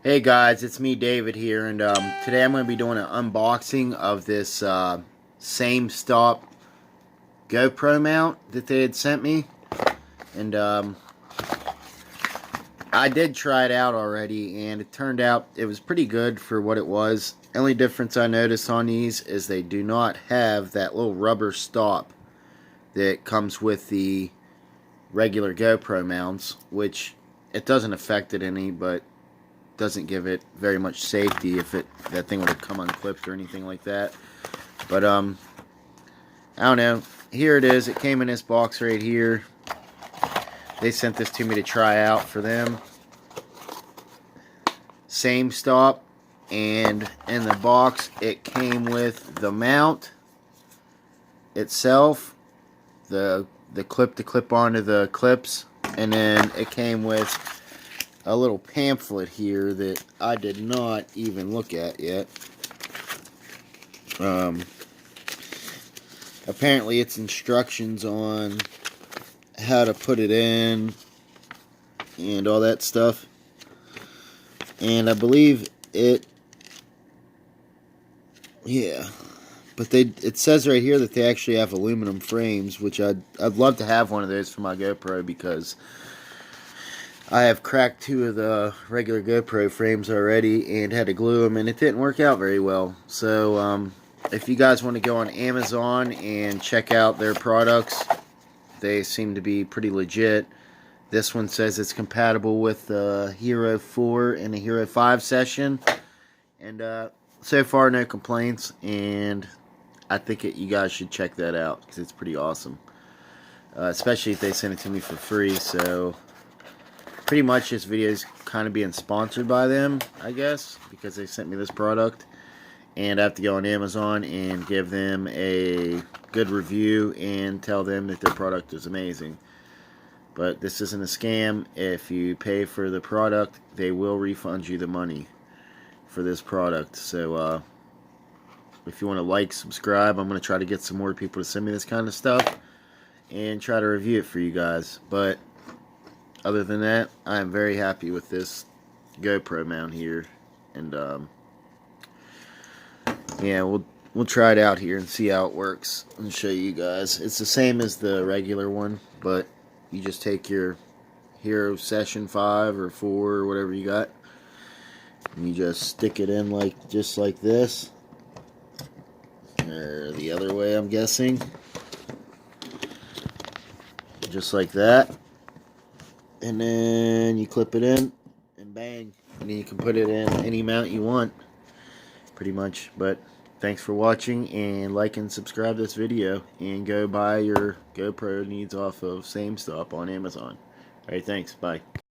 Hey guys, it's me David here, and today I'm going to be doing an unboxing of this SameStop GoPro mount that they had sent me. And I did try it out already, and it turned out it was pretty good for what it was. The only difference I noticed on these is they do not have that little rubber stop that comes with the regular GoPro mounts, which it doesn't affect it any, but doesn't give it very much safety if that thing would have come unclipped or anything like that. But I don't know. Here it is. It came in this box right here. They sent this to me to try out for them. SameStop, and in the box it came with the mount itself, the clip to clip onto the clips, and then it came with a little pamphlet here that I did not even look at yet. Apparently it's instructions on how to put it in and all that stuff. And I believe it, yeah, but it says right here that they actually have aluminum frames, which I'd love to have one of those for my GoPro, because I have cracked 2 of the regular GoPro frames already and had to glue them, and it didn't work out very well. So if you guys want to go on Amazon and check out their products, they seem to be pretty legit. This one says it's compatible with the Hero 4 and the Hero 5 session, and so far no complaints, and I think you guys should check that out because it's pretty awesome, especially if they send it to me for free. So pretty much this video is kind of being sponsored by them, I guess, because they sent me this product, and I have to go on Amazon and give them a good review and tell them that their product is amazing. But this isn't a scam. If you pay for the product, they will refund you the money for this product. So if you want to like, subscribe, I'm going to try to get some more people to send me this kind of stuff and try to review it for you guys. But other than that, I am very happy with this GoPro mount here, and yeah, we'll try it out here and see how it works and show you guys. It's the same as the regular one, but you just take your Hero Session 5 or 4 or whatever you got, and you just stick it in just like this, or the other way, I'm guessing, just like that. And then you clip it in, and bang, and then you can put it in any mount you want, pretty much. But thanks for watching, and like and subscribe this video, and go buy your GoPro needs off of SameStop on Amazon. Alright, thanks, bye.